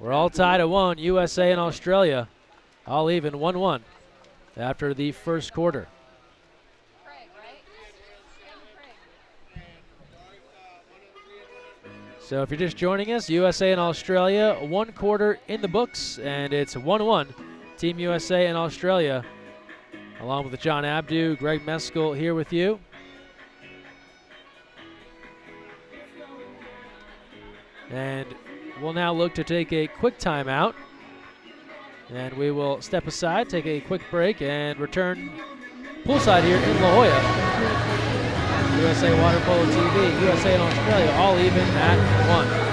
We're all tied at 1. USA and Australia all even 1-1 after the first quarter. So if you're just joining us, USA and Australia, 1 quarter in the books, and it's 1-1. Team USA and Australia, along with John Abdu, Greg Meskel here with you. And we'll now look to take a quick timeout. And we will step aside, take a quick break, and return poolside here in La Jolla. USA Water Polo TV, USA and Australia all even at 1.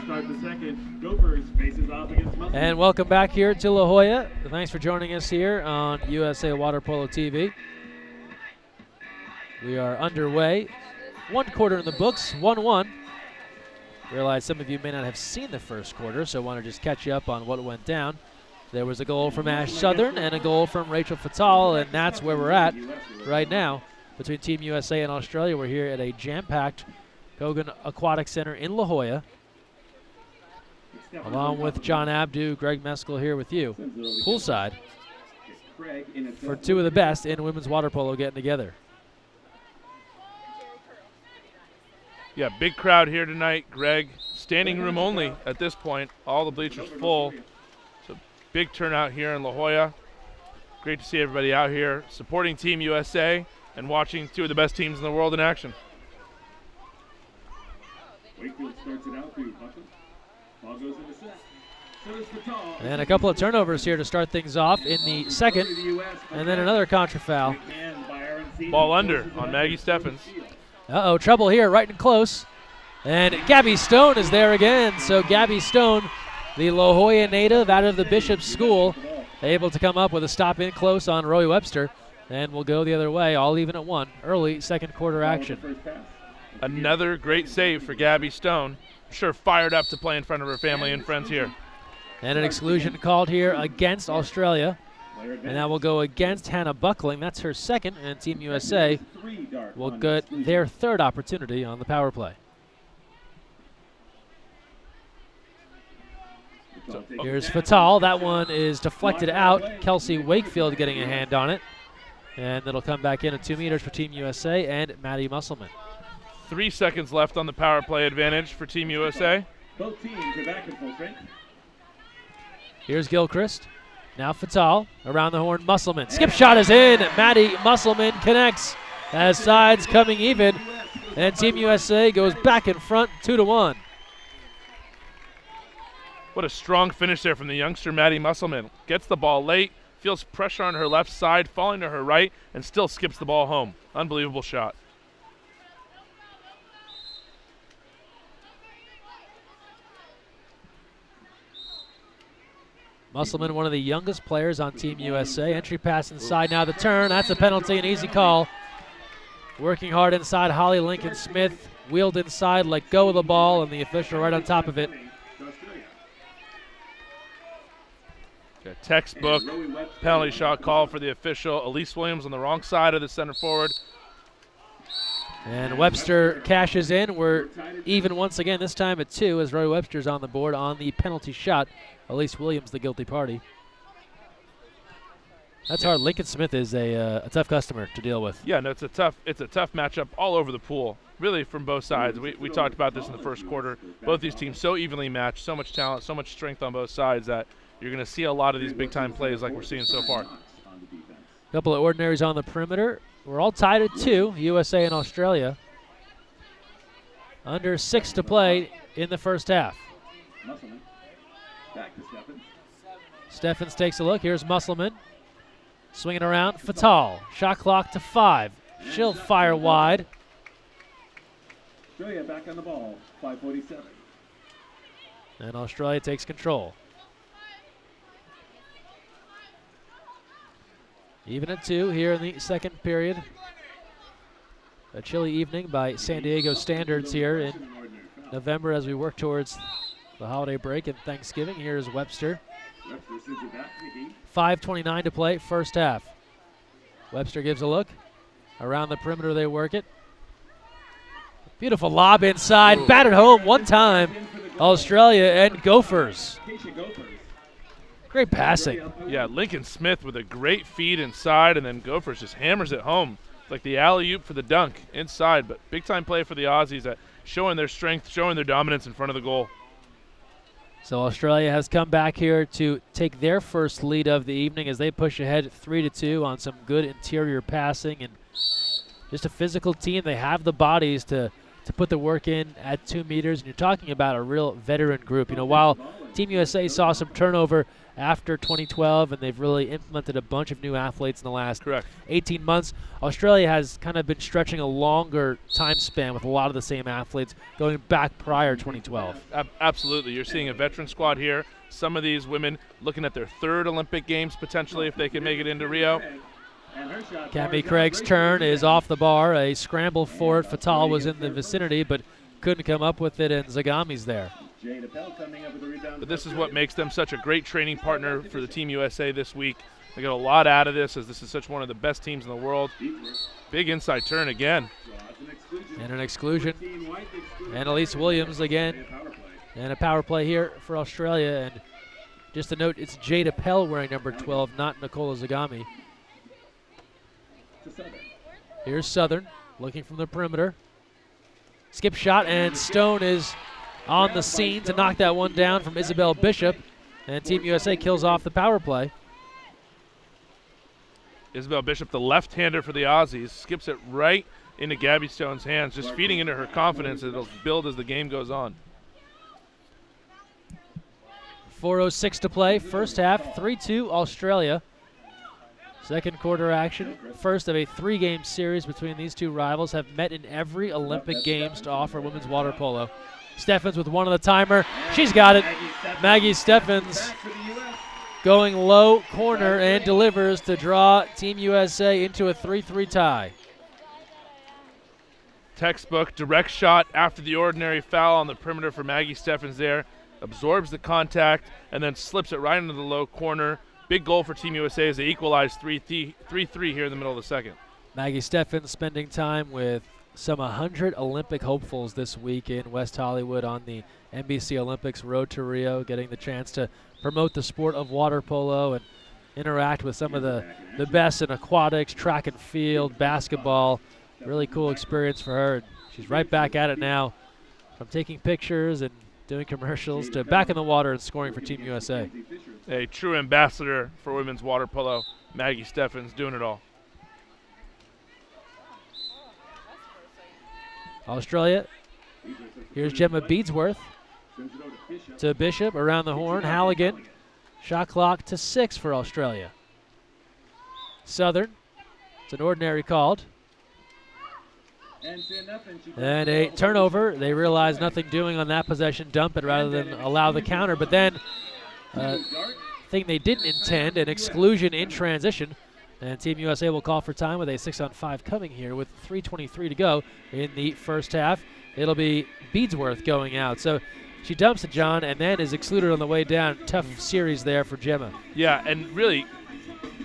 Start the second. Gophers faces off against Muslim. And welcome back here to La Jolla. Thanks for joining us here on USA Water Polo TV. We are underway. 1 quarter in the books, 1-1. Realize some of you may not have seen the first quarter, so I want to just catch you up on what went down. There was a goal from Ash Southern and a goal from Rachel Fatal, and that's where we're at right now between Team USA and Australia. We're here at a jam-packed Coggan Aquatics Center in La Jolla, along with John Abdu, Greg Meskel here with you, poolside, for 2 of the best in women's water polo getting together. Yeah, big crowd here tonight, Greg. Standing room only at this point. All the bleachers full. So big turnout here in La Jolla. Great to see everybody out here supporting Team USA and watching 2 of the best teams in the world in action. Wakefield starts it out through Buckle. Ball goes into set. And a couple of turnovers here to start things off in the second, and then another contra foul. Ball under on Maggie Steffens. Uh-oh, trouble here, right and close. And Gabby Stone is there again. So Gabby Stone, the La Jolla native out of the Bishop School, able to come up with a stop in close on Roy Webster. And we'll go the other way, all even at 1. Early second quarter action. Another great save for Gabby Stone. Sure fired up to play in front of her family and friends here. And an exclusion called here against Australia. And that will go against Hannah Buckling. That's her second, and Team USA will get their 3rd opportunity on the power play. Here's Fatal. That one is deflected out. Kelsey Wakefield getting a hand on it. And it'll come back in at 2 meters for Team USA and Maddie Musselman. 3 seconds left on the power play advantage for Team USA. Both teams are back in full strength. Here's Gilchrist. Now Fatal around the horn. Musselman. Skip shot is in. Maddie Musselman connects as sides coming even. And Team USA goes back in front 2-1. What a strong finish there from the youngster Maddie Musselman. Gets the ball late, feels pressure on her left side, falling to her right, and still skips the ball home. Unbelievable shot. Musselman, one of the youngest players on Team USA. Entry pass inside, now the turn. That's a penalty, an easy call. Working hard inside, Holly Lincoln Smith wheeled inside, let go of the ball, and the official right on top of it. A textbook penalty shot call for the official. Elise Williams on the wrong side of the center forward. And Webster cashes in. We're even once again, this time at 2, as Roy Webster's on the board on the penalty shot. Elise Williams, the guilty party. That's hard. Lincoln Smith is a tough customer to deal with. Yeah, no, it's a tough matchup all over the pool, really from both sides. We talked about this in the first quarter. Both these teams so evenly matched, so much talent, so much strength on both sides that you're going to see a lot of these big-time plays like we're seeing so far. A couple of ordinaries on the perimeter. We're all tied at 2, USA and Australia. Under 6 to play in the first half. Steffens takes a look. Here's Musselman. Swinging around. Fatal. Shot clock to 5. She'll fire wide. Australia back on the ball. 5:47. And Australia takes control. Even at 2 here in the second period. A chilly evening by San Diego standards here in November as we work towards the holiday break and Thanksgiving. Here's Webster. 5:29 to play, first half. Webster gives a look. Around the perimeter they work it. Beautiful lob inside, batted home one time. Australia and Gophers. Great passing. Yeah, Lincoln Smith with a great feed inside, and then Gophers just hammers it home. Like the alley-oop for the dunk inside, but big-time play for the Aussies at showing their strength, showing their dominance in front of the goal. So Australia has come back here to take their first lead of the evening as they push ahead 3-2 on some good interior passing and just a physical team. They have the bodies to put the work in at 2 meters, and you're talking about a real veteran group. You know, while Team USA saw some turnover after 2012, and they've really implemented a bunch of new athletes in the last 18 months, Australia has kind of been stretching a longer time span with a lot of the same athletes going back prior 2012. Absolutely. You're seeing a veteran squad here. Some of these women looking at their 3rd Olympic Games potentially if they can make it into Rio. Cami Craig's turn is off the bar. A scramble for it. Fatal was in the vicinity, but couldn't come up with it, and Zagami's there. But this is what makes them such a great training partner for the Team USA this week. They got a lot out of this, as this is such one of the best teams in the world. Big inside turn again. And an exclusion. And Elise Williams again. And a power play here for Australia. And just a note, it's Jade Appel wearing number 12, not Nicola Zagami. Here's Southern looking from the perimeter. Skip shot, and Stone is on the scene to knock that one down from Isabel Bishop. And Team USA kills off the power play. Isabel Bishop, the left-hander for the Aussies, skips it right into Gabby Stone's hands, just feeding into her confidence. It'll build as the game goes on. 4:06 to play, first half, 3-2 Australia. Second quarter action, first of a 3-game series between these two rivals, have met in every Olympic Games to offer women's water polo. Steffens with one on the timer. She's got it. Maggie Steffens going low corner and delivers to draw Team USA into a 3-3 tie. Textbook direct shot after the ordinary foul on the perimeter for Maggie Steffens there. Absorbs the contact and then slips it right into the low corner. Big goal for Team USA as they equalize 3-3 here in the middle of the second. Maggie Steffens spending time with some 100 Olympic hopefuls this week in West Hollywood on the NBC Olympics Road to Rio, getting the chance to promote the sport of water polo and interact with some of the best in aquatics, track and field, basketball. Really cool experience for her. She's right back at it now, from taking pictures and doing commercials to back in the water and scoring for Team USA. A true ambassador for women's water polo, Maggie Steffens, doing it all. Australia, here's Gemma Beadsworth to Bishop, around the horn, Halligan. Shot clock to 6 for Australia. Southern, it's an ordinary called. And a turnover. They realize nothing doing on that possession, dump it rather than allow the counter, but then thing they didn't intend, an exclusion in transition. And Team USA will call for time with a 6-on-5 coming here with 3:23 to go in the first half. It'll be Beadsworth going out. So she dumps it, John, and then is excluded on the way down. Tough series there for Gemma. Yeah, and really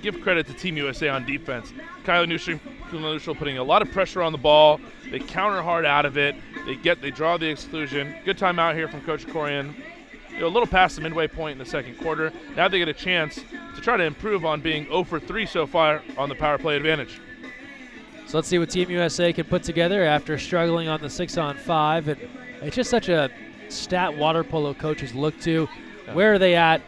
give credit to Team USA on defense. Kylie Neutral putting a lot of pressure on the ball. They counter hard out of it. They draw the exclusion. Good timeout here from Coach Corian. A little past the midway point in the second quarter. Now they get a chance to try to improve on being 0 for 3 so far on the power play advantage. So let's see what Team USA can put together after struggling on the 6-on-5. And it's just such a stat water polo coaches look to. Yeah. Where are they at?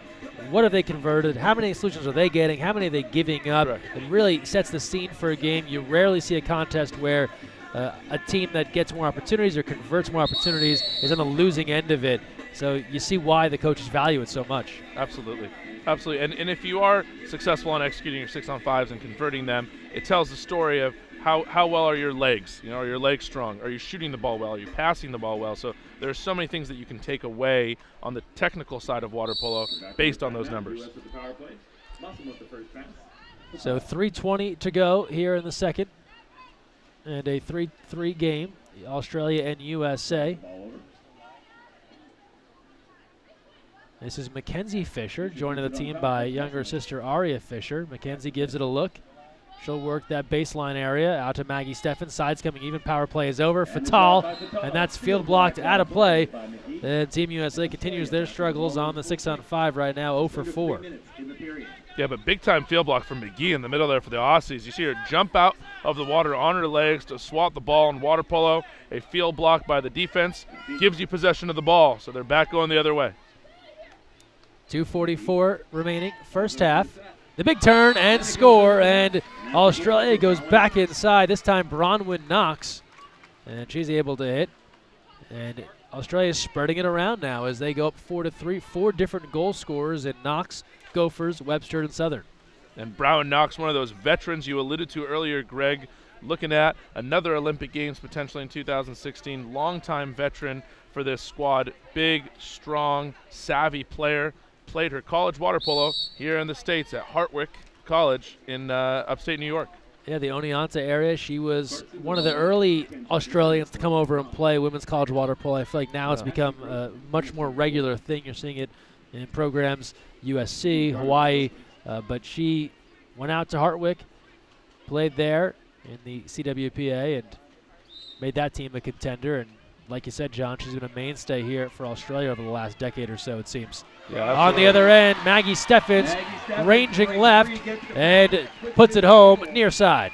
What have they converted? How many solutions are they getting? How many are they giving up? Right. It really sets the scene for a game. You rarely see a contest where a team that gets more opportunities or converts more opportunities is on the losing end of it. So you see why the coaches value it so much. Absolutely. Absolutely. And if you are successful in executing your 6-on-5s and converting them, it tells the story of how well are your legs? Are your legs strong? Are you shooting the ball well? Are you passing the ball well? So there are so many things that you can take away on the technical side of water polo based on those numbers. So 3:20 to go here in the second. And a 3-3 game, Australia and USA. This is Mackenzie Fisher, joined the team by younger sister Aria Fisher. Mackenzie gives it a look. She'll work that baseline area out to Maggie Steffen. Sides coming even. Power play is over. Fatal, and that's field blocked out of play. And Team USA continues their struggles on the 6-on-5 right now, 0 for 4. Yeah, but big-time field block from McGee in the middle there for the Aussies. You see her jump out of the water on her legs to swat the ball in water polo. A field block by the defense gives you possession of the ball, so they're back going the other way. 2:44 remaining, first half. The big turn and score, and Australia goes back inside. This time Bronwyn knocks, and she's able to hit. And Australia's spreading it around now as they go up 4-3. 4 different goal scorers in Knox, Gophers, Webster, and Southern. And Brown Knox, one of those veterans you alluded to earlier, Greg, looking at another Olympic Games potentially in 2016. Longtime veteran for this squad. Big, strong, savvy player. Played her college water polo here in the States at Hartwick College in upstate New York. Yeah, the Oneonta area. She was one of the early Australians to come over and play women's college water polo. I feel like now it's become a much more regular thing. You're seeing it in programs, USC, Hawaii, but she went out to Hartwick, played there in the CWPA, and made that team a contender. And like you said, John, she's been a mainstay here for Australia over the last decade or so, it seems. Yeah, on the other end, Maggie Steffens ranging left and puts it home near side.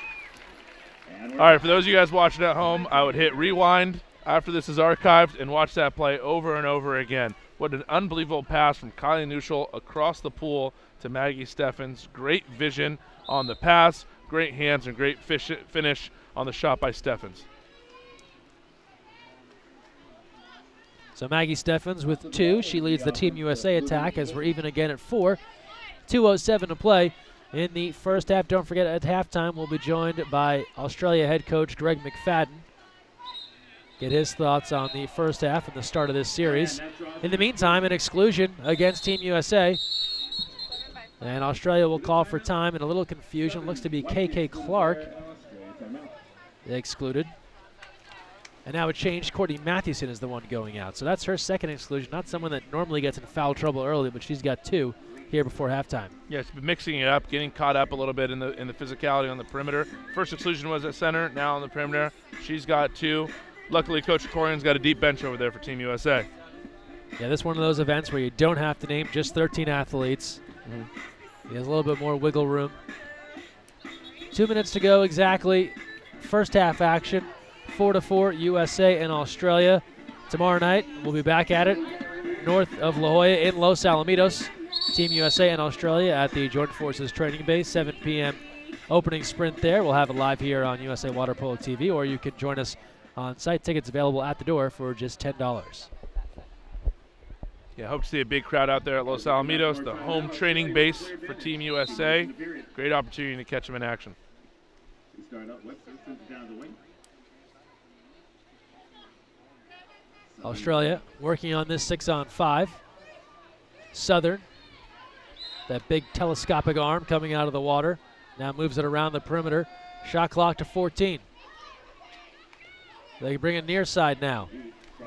All right, for those of you guys watching at home, I would hit rewind after this is archived and watch that play over and over again. What an unbelievable pass from Kylie Neutral across the pool to Maggie Steffens. Great vision on the pass, great hands, and great finish on the shot by Steffens. So Maggie Steffens with 2. She leads the Team USA attack as we're even again at 4. 2:07 to play in the first half. Don't forget, at halftime, we'll be joined by Australia head coach Greg McFadden. Get his thoughts on the first half and the start of this series. In the meantime, an exclusion against Team USA. And Australia will call for time, and a little confusion. Looks to be KK Clark excluded. And now it changed. Courtney Mathewson is the one going out. So that's her second exclusion. Not someone that normally gets in foul trouble early, but she's got 2 here before halftime. Yeah, she's been mixing it up, getting caught up a little bit in the physicality on the perimeter. First exclusion was at center. Now on the perimeter, she's got 2. Luckily, Coach Corian's got a deep bench over there for Team USA. Yeah, this is one of those events where you don't have to name just 13 athletes. He has a little bit more wiggle room. 2 minutes to go exactly. First half action. 4-4, USA and Australia. Tomorrow night, we'll be back at it north of La Jolla in Los Alamitos. Team USA and Australia at the Joint Forces Training Base, 7 p.m. opening sprint there. We'll have it live here on USA Water Polo TV, or you can join us on site. Tickets available at the door for just $10. Yeah, hope to see a big crowd out there at Los Alamitos, the home training base for Team USA. Great opportunity to catch them in action. Australia working on this 6-on-5. Southern That big telescopic arm coming out of the water. Now moves it around the perimeter. Shot clock to 14. They bring it near side now.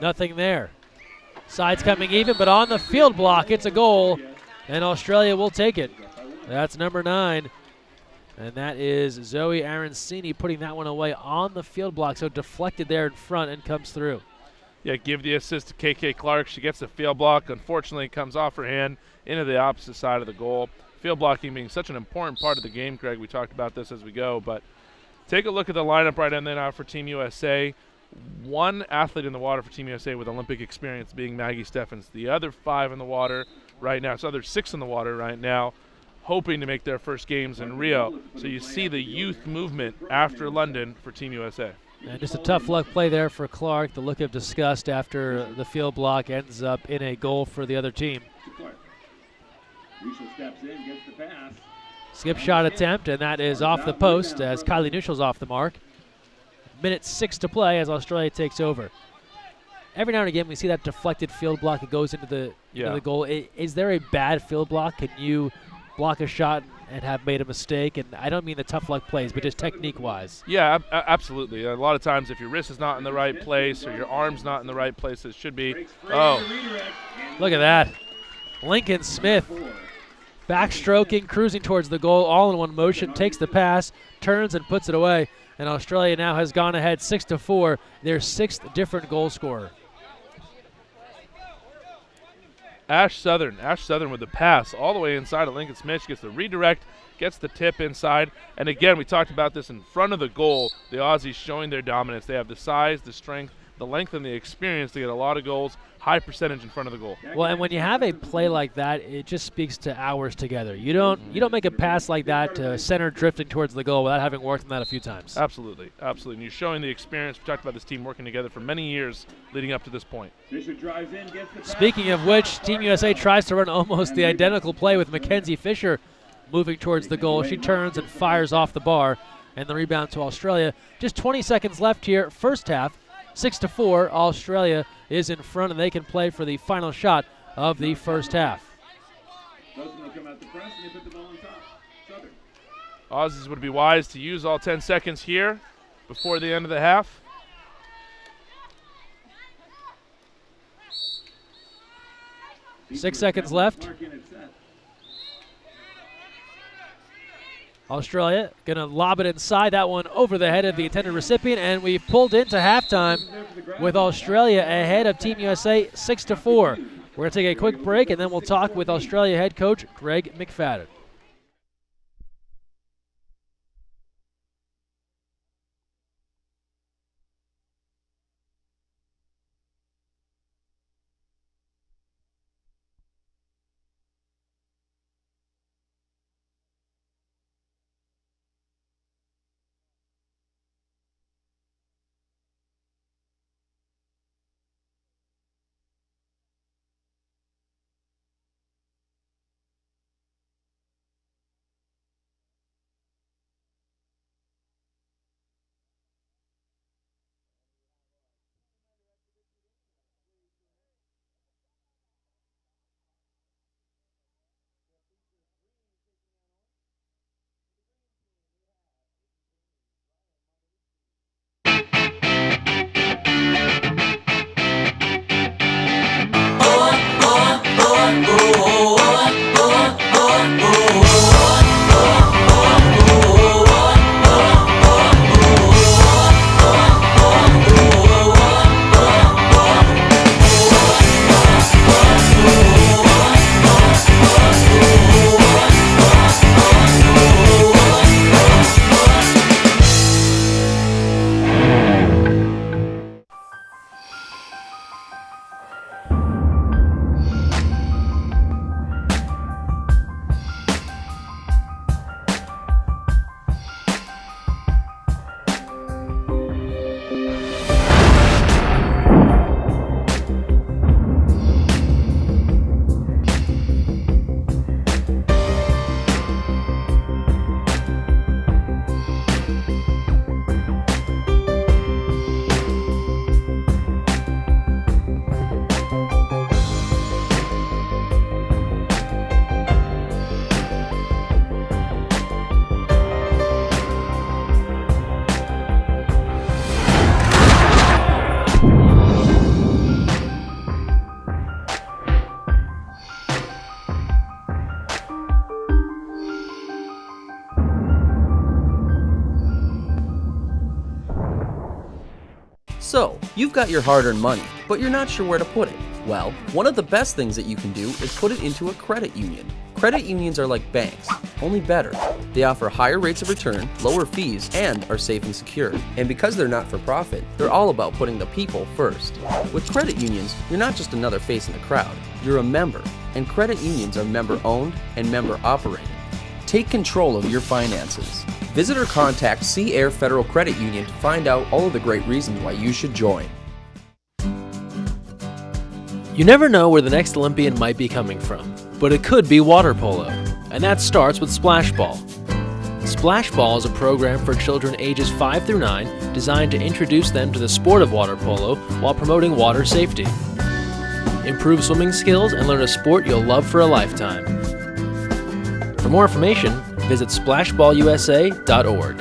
Nothing there. Side's coming even, but on the field block, it's a goal, and Australia will take it. That's number 9, and that is Zoe Arancini putting that one away on the field block, so deflected there in front and comes through. Yeah, give the assist to KK Clark. She gets the field block. Unfortunately, it comes off her hand into the opposite side of the goal. Field blocking being such an important part of the game, Greg. We talked about this as we go, but take a look at the lineup right in there now for Team USA. One athlete in the water for Team USA with Olympic experience being Maggie Steffens. The other 5 in the water right now. So there's 6 in the water right now, hoping to make their first games in Rio. So you see the youth movement after London for Team USA. And just a tough luck play there for Clark. The look of disgust after the field block ends up in a goal for the other team. Skip shot attempt, and that is off the post as Kylie Nuschel's off the mark. Minute 6 to play as Australia takes over. Every now and again we see that deflected field block. It goes into the goal. Is there a bad field block? Can you block a shot and have made a mistake? And I don't mean the tough luck plays, but just technique-wise. Yeah, absolutely. A lot of times if your wrist is not in the right place or your arm's not in the right place it should be. Oh. Look at that. Lincoln Smith backstroking, cruising towards the goal, all in one motion, takes the pass, turns and puts it away. And Australia now has gone ahead 6-4, their 6th different goal scorer. Ash Southern with the pass all the way inside of Lincoln Smith. She gets the redirect, gets the tip inside. And again, we talked about this in front of the goal. The Aussies showing their dominance. They have the size, the strength, the length, and the experience to get a lot of goals, high percentage in front of the goal. Well, and when you have a play like that, it just speaks to hours together. You don't make a pass like that to center drifting towards the goal without having worked on that a few times. Absolutely, absolutely. And you're showing the experience. We talked about this team working together for many years leading up to this point. Speaking of which, Team USA tries to run almost the identical play with Mackenzie Fisher moving towards the goal. She turns and fires off the bar, and the rebound to Australia. Just 20 seconds left here, first half. 6-4, Australia is in front, and they can play for the final shot of the first half. Aussies would be wise to use all 10 seconds here before the end of the half. Six seconds left. Australia going to lob it inside, that one over the head of the intended recipient, and we've pulled into halftime with Australia ahead of Team USA 6-4. We're going to take a quick break, and then we'll talk with Australia head coach Greg McFadden. You've got your hard-earned money, but you're not sure where to put it. Well, one of the best things that you can do is put it into a credit union. Credit unions are like banks, only better. They offer higher rates of return, lower fees, and are safe and secure. And because they're not for profit, they're all about putting the people first. With credit unions, you're not just another face in the crowd, you're a member. And credit unions are member-owned and member-operated. Take control of your finances. Visit or contact Sea Air Federal Credit Union to find out all of the great reasons why you should join. You never know where the next Olympian might be coming from, but it could be water polo, and that starts with Splash Ball. Splash Ball is a program for children ages 5 through 9 designed to introduce them to the sport of water polo while promoting water safety. Improve swimming skills and learn a sport you'll love for a lifetime. For more information, visit splashballusa.org.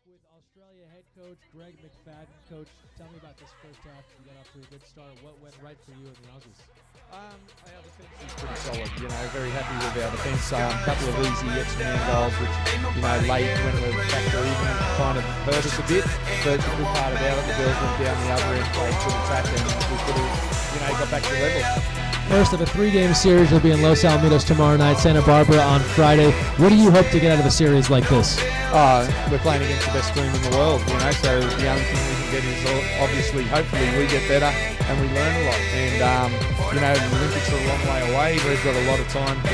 With Australia head coach Greg McFadden. Coach, tell me about this first half. You got off to a good start. What went right for you and the Aussies? Our defence is pretty solid. Very happy with our defence. Couple of easy X-Man goals, which late when we were back to even, kind of hurt us a bit. But the good part about it, the girls went down the other end, played good attack, and we could have, got back to level. First of a 3-game series will be in Los Alamitos tomorrow night, Santa Barbara on Friday. What do you hope to get out of a series like this? We're playing against the best team in the world, so the only thing we can get is obviously, hopefully we get better and we learn a lot. And, the Olympics are a long way away. We've got a lot of time to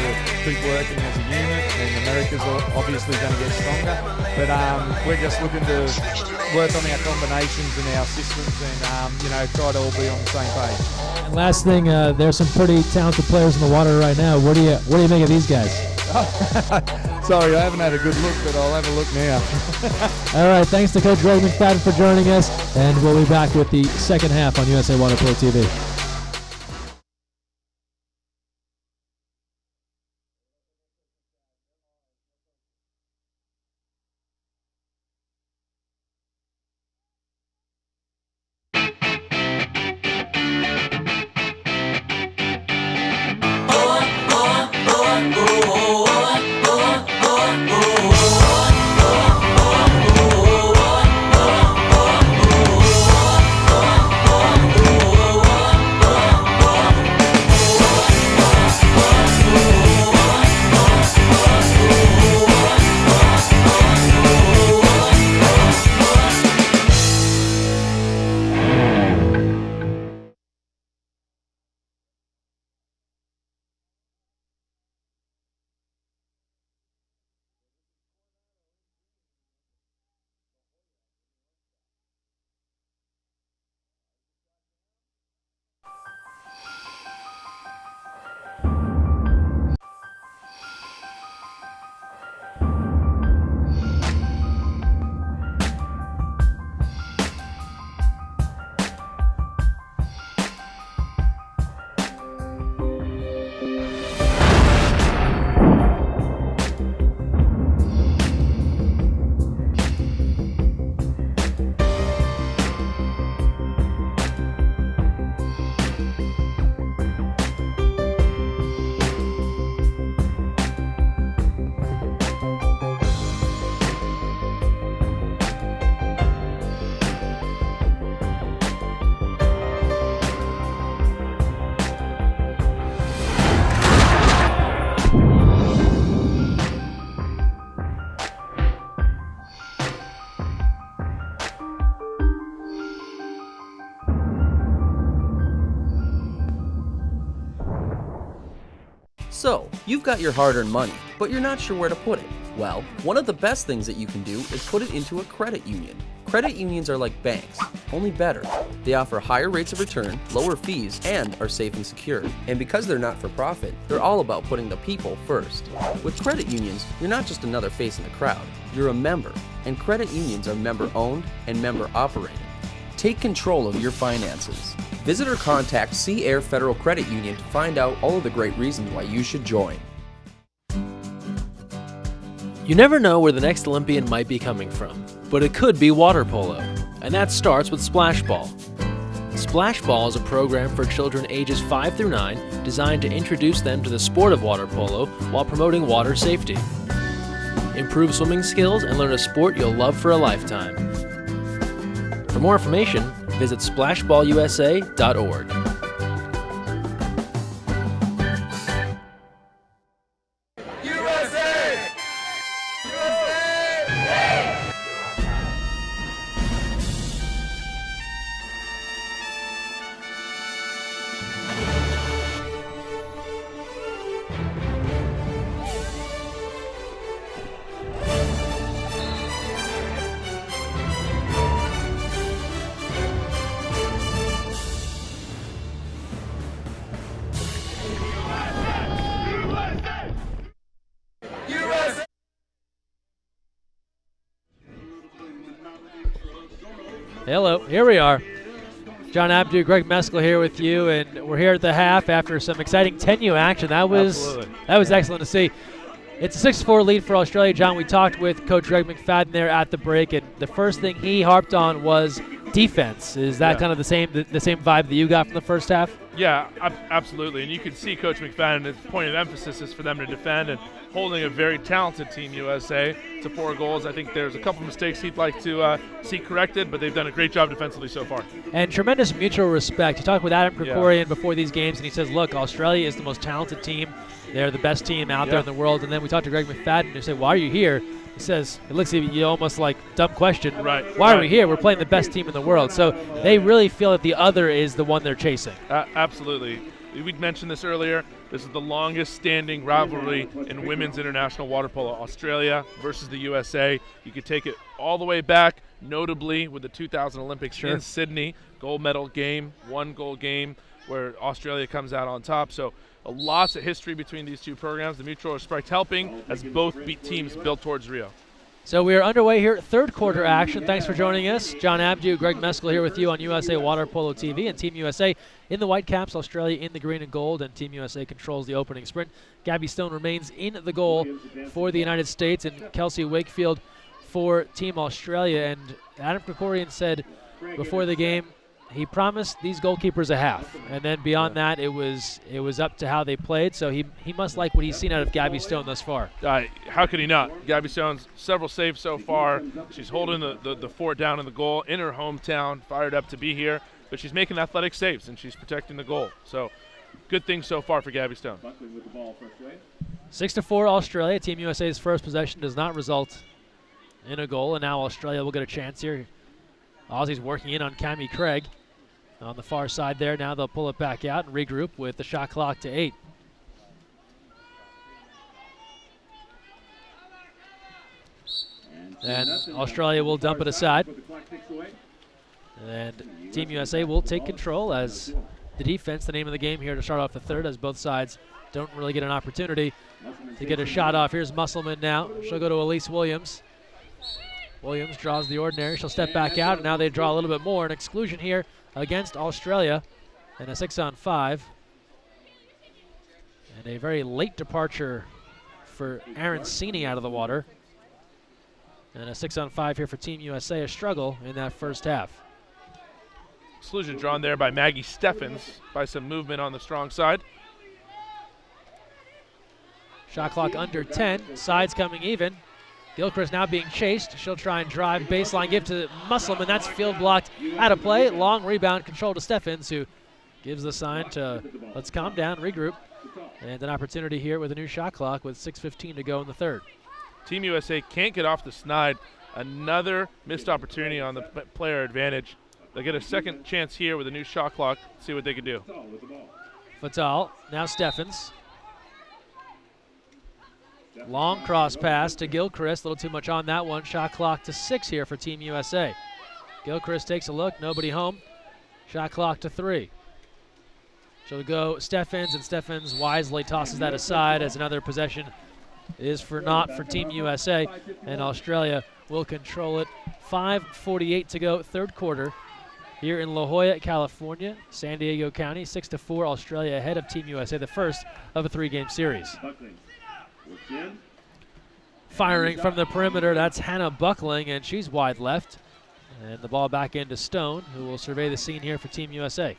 keep working as a unit, and America's obviously going to get stronger. But we're just looking to work on our combinations and our systems, and try to all be on the same page. And last thing, there's some pretty talented players in the water right now. What do you make of these guys? Sorry, I haven't had a good look, but I'll have a look now. All right, thanks to Coach Greg McFadden for joining us, and we'll be back with the second half on USA Water Polo TV. So, you've got your hard-earned money, but you're not sure where to put it. Well, one of the best things that you can do is put it into a credit union. Credit unions are like banks, only better. They offer higher rates of return, lower fees, and are safe and secure. And because they're not for profit, they're all about putting the people first. With credit unions, you're not just another face in the crowd, you're a member. And credit unions are member-owned and member-operated. Take control of your finances. Visit or contact Sea Air Federal Credit Union to find out all of the great reasons why you should join. You never know where the next Olympian might be coming from, but it could be water polo, and that starts with Splash Ball. Splash Ball is a program for children ages 5 through 9 designed to introduce them to the sport of water polo while promoting water safety. Improve swimming skills and learn a sport you'll love for a lifetime. For more information, visit splashballusa.org. Hello, here we are. John Abdu, Greg Meskel here with you, and we're here at the half after some exciting 10U action. That was excellent to see. It's a 6-4 lead for Australia. John, we talked with Coach Greg McFadden there at the break, and the first thing he harped on was defense. Is that kind of the same vibe that you got from the first half? Yeah, absolutely. And you can see Coach McFadden's point of emphasis is for them to defend, and holding a very talented Team USA to 4 goals. I think there's a couple mistakes he'd like to see corrected, but they've done a great job defensively so far. And tremendous mutual respect. He talked with Adam Krikorian before these games, and he says, look, Australia is the most talented team. They're the best team out there in the world. And then we talked to Greg McFadden, who said, why are you here? He says, it looks at you almost like, dumb question. Right. Why are we here? We're playing the best team in the world. So they really feel that the other is the one they're chasing. Absolutely. We mentioned this earlier. This is the longest standing rivalry in women's international water polo. Australia versus the USA. You could take it all the way back, notably with the 2000 Olympics in Sydney. Gold medal game, 1 gold game where Australia comes out on top. So lots of history between these two programs. The mutual respect helping as both teams build towards Rio. So we are underway here, third quarter action. Thanks for joining us. John Abdu, Greg Meskel here with you on USA Water Polo TV, and Team USA in the white caps, Australia in the green and gold, and Team USA controls the opening sprint. Gabby Stone remains in the goal for the United States, and Kelsey Wakefield for Team Australia. And Adam Krikorian said before the game he promised these goalkeepers a half, and then beyond that it was up to how they played. So he must like what he's seen out of Gabby Stone thus far. How could he not? Gabby Stone's several saves so far. She's holding the fort down in the goal in her hometown, fired up to be here, but she's making athletic saves and she's protecting the goal. So good things so far for Gabby Stone. 6-4 Australia. Team USA's first possession does not result in a goal, and now Australia will get a chance here. Aussies working in on Cammie Craig on the far side there. Now they'll pull it back out and regroup with the shot clock to 8. And Australia will dump it aside. And Team USA will take control as the defense, the name of the game here to start off the third, as both sides don't really get an opportunity to get a shot off. Here's Musselman now. She'll go to Elise Williams. Williams draws the ordinary. She'll step back out, and now they draw a little bit more. An exclusion here against Australia, and a 6-on-5. And a very late departure for Aaron Sini out of the water. And a 6-on-5 here for Team USA, a struggle in that first half. Exclusion drawn there by Maggie Steffens by some movement on the strong side. Shot clock under 10, sides coming even. Gilchrist now being chased. She'll try and drive baseline, give to Musselman. That's field blocked out of play. Long rebound control to Steffens, who gives the sign to let's calm down, regroup. And an opportunity here with a new shot clock with 6:15 to go in the third. Team USA can't get off the snide. Another missed opportunity on the player advantage. They'll get a second chance here with a new shot clock. See what they can do. Fatal, now Steffens. Long cross pass to Gilchrist. A little too much on that one. Shot clock to 6 here for Team USA. Gilchrist takes a look. Nobody home. Shot clock to 3. She'll go Steffens, and Steffens wisely tosses that aside as another possession is for naught for Team USA. And Australia will control it. 5:48 to go, third quarter. Here in La Jolla, California, San Diego County, 6-4. Australia ahead of Team USA, the first of a 3-game series. Firing from the perimeter, that's Hannah Buckling, and she's wide left. And the ball back into Stone, who will survey the scene here for Team USA.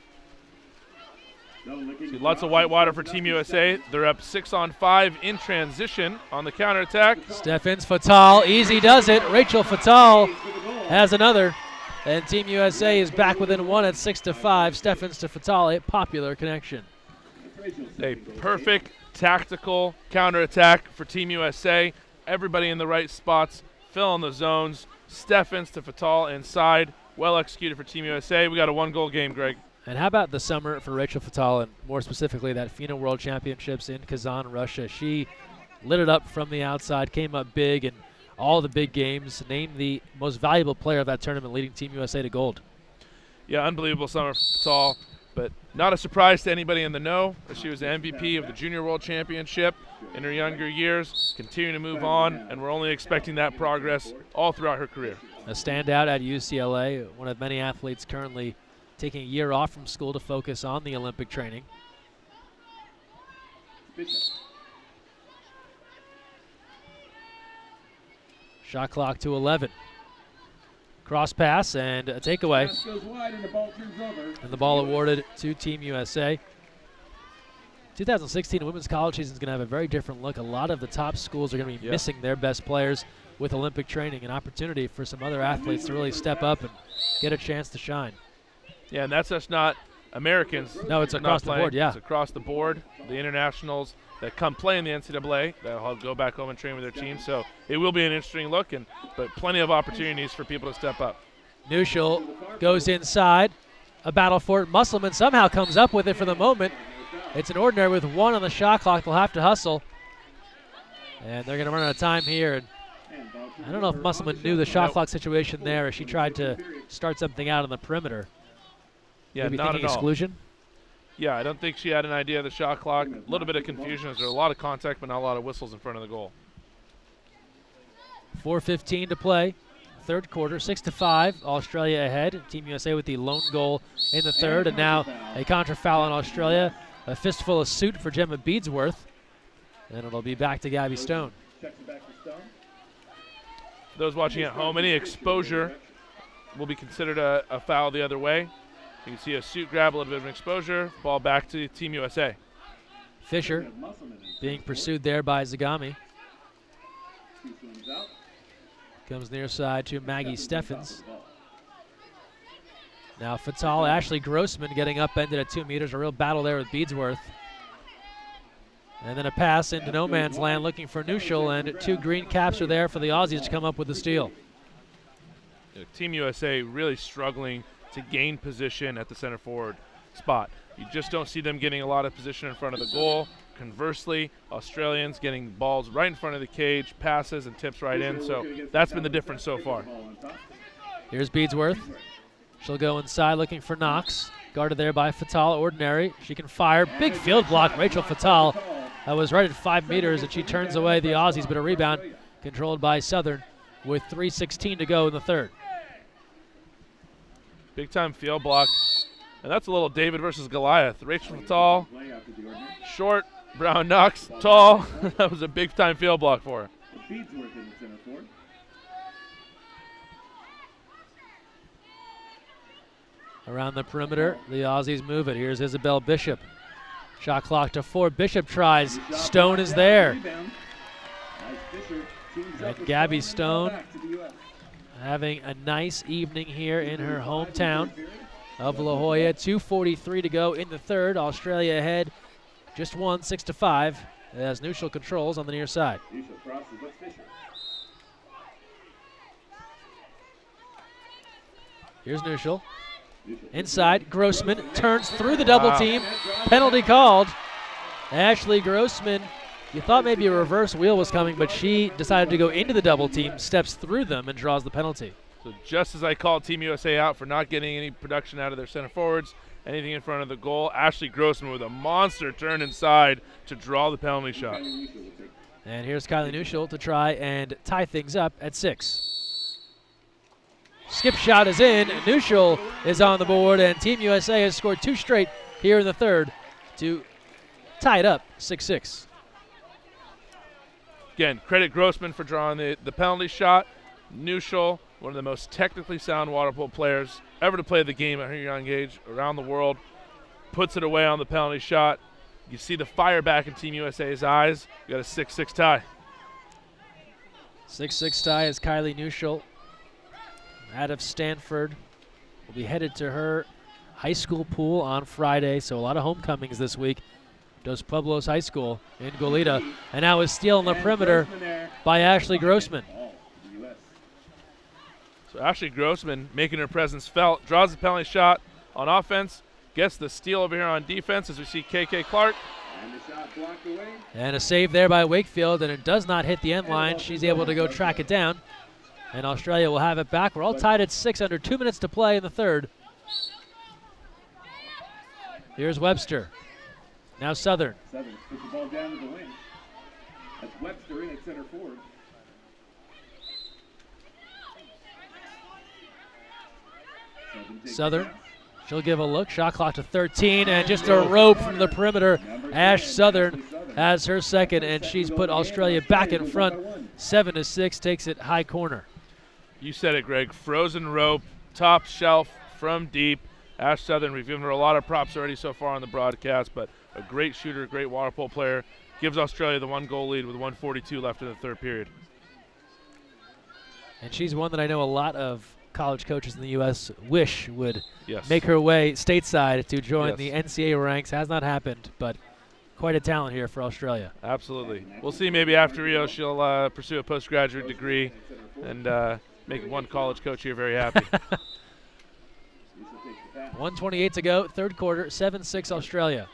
See lots of white water for Team USA. They're up 6-on-5 in transition on the counterattack. Steffens, Fatal, easy does it. Rachel Fatal has another. And Team USA is back within 1 at 6-5. Steffens to Fatal, a popular connection. A perfect tactical counterattack for Team USA. Everybody in the right spots, filling the zones. Steffens to Fatal inside. Well executed for Team USA. We got a 1-goal game, Greg. And how about the summer for Rachel Fatal, and more specifically that FINA World Championships in Kazan, Russia? She lit it up from the outside, came up big in all the big games, named the most valuable player of that tournament, leading Team USA to gold. Yeah, unbelievable summer for Fatal, but not a surprise to anybody in the know. She was the MVP of the Junior World Championship in her younger years, continuing to move on, and we're only expecting that progress all throughout her career. A standout at UCLA, one of many athletes currently taking a year off from school to focus on the Olympic training. Shot clock to 11. Cross pass and a takeaway. And the ball awarded to Team USA. 2016 women's college season is going to have a very different look. A lot of the top schools are going to be missing their best players with Olympic training. An opportunity for some other athletes to really step up and get a chance to shine. Yeah, and that's just not Americans. No, it's across the board, yeah. It's across the board. The internationals that come play in the NCAA, that'll go back home and train with their team. So it will be an interesting look, but plenty of opportunities for people to step up. Neuschel goes inside. A battle for it. Musselman somehow comes up with it for the moment. It's an ordinary with 1 on the shot clock. They'll have to hustle. And they're going to run out of time here. And I don't know if Musselman knew the shot clock situation there as she tried to start something out on the perimeter. Yeah, Maybe not thinking at all. exclusion. Yeah, I don't think she had an idea of the shot clock. A little bit of confusion. There's a lot of contact, but not a lot of whistles in front of the goal. 4:15 to play. Third quarter, 6-5. Australia ahead. Team USA with the lone goal in the third. And now a contra foul on Australia. A fistful of suit for Gemma Beadsworth. And it'll be back to Gabby Stone. For those watching at home, any exposure will be considered a foul the other way. You can see a suit grab, a little bit of an exposure. Ball back to Team USA. Fisher being pursued there by Zagami. Comes near side to Maggie Steffens. Now Fatal, Ashley Grossman getting upended at 2 meters. A real battle there with Beadsworth. And then a pass into no man's land looking for Nuschel, and 2 green caps are there for the Aussies to come up with the steal. Team USA really struggling to gain position at the center forward spot. You just don't see them getting a lot of position in front of the goal. Conversely, Australians getting balls right in front of the cage, passes and tips right in. So that's been the difference so far. Here's Beadsworth. She'll go inside looking for Knox. Guarded there by Fatal, ordinary. She can fire. Big field block, Rachel Fatal. That was right at 5 meters, and she turns away the Aussies, but a rebound controlled by Southern with 3:16 to go in the third. Big time field block. And that's a little David versus Goliath. Rachel Fatal, short. Brown Knox, tall. That was a big time field block for her. Around the perimeter, the Aussies move it. Here's Isabel Bishop. Shot clock to 4. Bishop tries. Stone is there. And Gabby Stone having a nice evening here in her hometown of La Jolla. 2:43 to go in the third. Australia ahead. Just 1, 6-5, as Nuschel controls on the near side. Here's Nuschel. Inside, Grossman turns through the double team. Penalty called. Ashley Grossman, you thought maybe a reverse wheel was coming, but she decided to go into the double team, steps through them, and draws the penalty. So just as I called Team USA out for not getting any production out of their center forwards, anything in front of the goal, Ashley Grossman with a monster turn inside to draw the penalty shot. And here's Kylie Nuschel to try and tie things up at 6. Skip shot is in. Nuschel is on the board, and Team USA has scored 2 straight here in the third to tie it up 6-6. Again, credit Grossman for drawing the penalty shot. Nuschel, one of the most technically sound water polo players ever to play the game at her young age around the world, puts it away on the penalty shot. You see the fire back in Team USA's eyes. You got a 6-6 tie. 6-6 tie as Kylie Nuschel out of Stanford will be headed to her high school pool on Friday, so a lot of homecomings this week. Dos Pueblos High School in Goleta, and now is steal on the perimeter by Ashley Grossman. So Ashley Grossman making her presence felt, draws the penalty shot on offense, gets the steal over here on defense as we see KK Clark. And the shot blocked away. And a save there by Wakefield, and it does not hit the end line. She's able to go track it down, and Australia will have it back. We're all tied at 6 under 2 minutes to play in the third. Here's Webster. Now Southern. Southern puts the ball down to the wing. That's Webster in at center forward. Southern, she'll give a look. Shot clock to 13, and just a rope from the perimeter. Ash Southern has her second, and she's put Australia back in front. 7-6, takes it high corner. You said it, Greg. Frozen rope, top shelf from deep. Ash Southern, we've given her a lot of props already so far on the broadcast, but a great shooter, great water polo player. Gives Australia the 1-goal lead with 1:42 left in the third period. And she's one that I know a lot of college coaches in the U.S. wish would Yes. make her way stateside to join Yes. the NCAA ranks. Has not happened, but quite a talent here for Australia. Absolutely. We'll see maybe after Rio she'll pursue a postgraduate degree and make one college coach here very happy. 1:28 to go, third quarter, 7-6 Australia.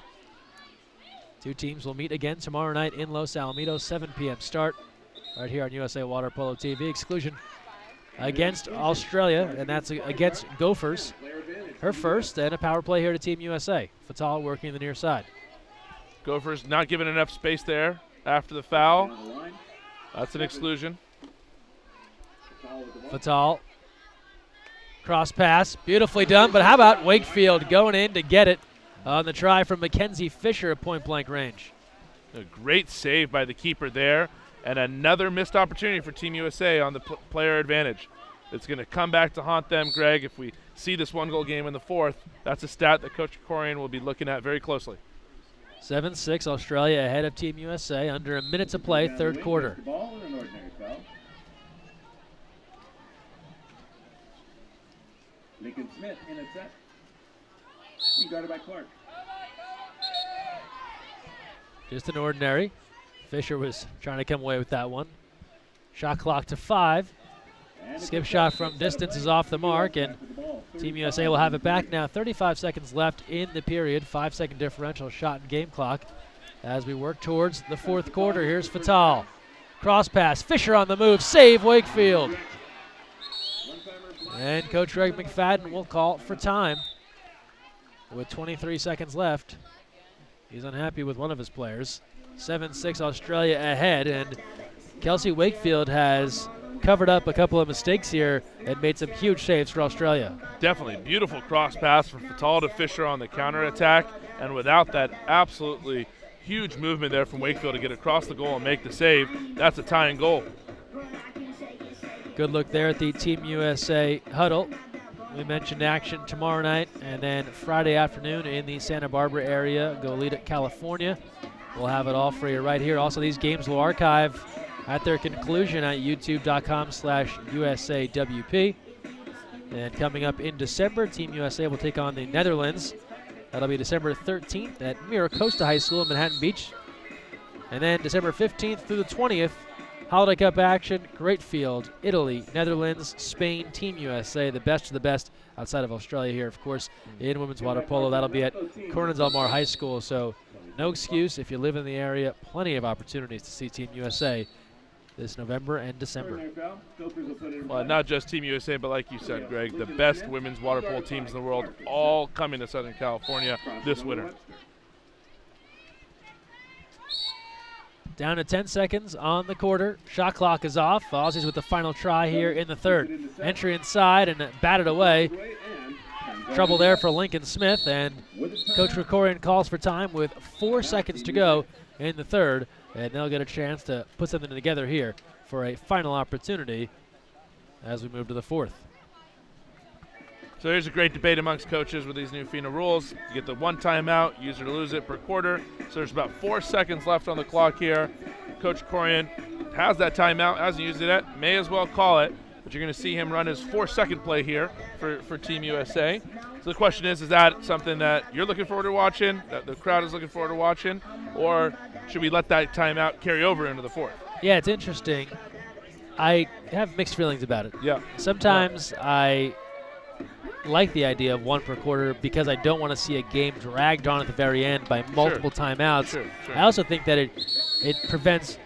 Two teams will meet again tomorrow night in Los Alamitos, 7 p.m. start, right here on USA Water Polo TV. Exclusion against Australia, and that's against Gophers. Her first, and a power play here to Team USA. Fatal working the near side. Gophers not given enough space there after the foul. That's an exclusion. Fatal. Cross pass, beautifully done, but how about Wakefield going in to get it on the try from Mackenzie Fisher at point-blank range. A great save by the keeper there, and another missed opportunity for Team USA on the player advantage. It's going to come back to haunt them, Greg. If we see this one-goal game in the fourth, that's a stat that Coach Corian will be looking at very closely. 7-6, Australia ahead of Team USA, under a minute to play, third quarter. Lincoln Smith in a set. He guarded by Clark. Just an ordinary. Fisher was trying to come away with that one. Shot clock to 5. Skip shot from distance is off the mark, and Team USA will have it back now. 35 seconds left in the period. 5-second differential shot and game clock as we work towards the fourth quarter. Here's Fatal. Cross pass. Fisher on the move. Save Wakefield. And Coach Greg McFadden will call for time with 23 seconds left. He's unhappy with one of his players. 7-6 Australia ahead, and Kelsey Wakefield has covered up a couple of mistakes here and made some huge saves for Australia. Definitely beautiful cross pass from Fatal to Fisher on the counter attack, and without that absolutely huge movement there from Wakefield to get across the goal and make the save, that's a tying goal. Good look there at the Team USA huddle. We mentioned action tomorrow night, and then Friday afternoon in the Santa Barbara area, Goleta, California. We'll have it all for you right here. Also, these games will archive at their conclusion at youtube.com/USAWP. And coming up in December, Team USA will take on the Netherlands. That'll be December 13th at Miracosta High School in Manhattan Beach. And then December 15th through the 20th, Holiday Cup action, great field, Italy, Netherlands, Spain, Team USA, the best of the best outside of Australia here, of course, in women's water polo. That'll be at Coronel Del Mar High School, so no excuse if you live in the area. Plenty of opportunities to see Team USA this November and December. Well, not just Team USA, but like you said, Greg, the best women's water polo teams in the world all coming to Southern California this winter. Down to 10 seconds on the quarter. Shot clock is off. Aussies with the final try here in the third. Entry inside and batted away. Trouble there for Lincoln Smith, and Coach Krikorian calls for time with 4 seconds to go in the third, and they'll get a chance to put something together here for a final opportunity as we move to the fourth. So here's a great debate amongst coaches with these new FINA rules. You get the one timeout, use it or lose it per quarter. So there's about 4 seconds left on the clock here. Coach Corian has that timeout, hasn't used it yet, may as well call it, but you're going to see him run his 4-second play here for Team USA. So the question is that something that you're looking forward to watching, that the crowd is looking forward to watching, or should we let that timeout carry over into the fourth? Yeah, it's interesting. I have mixed feelings about it. Yeah. Sometimes I like the idea of 1 per quarter because I don't want to see a game dragged on at the very end by multiple timeouts. Sure. I also think that it prevents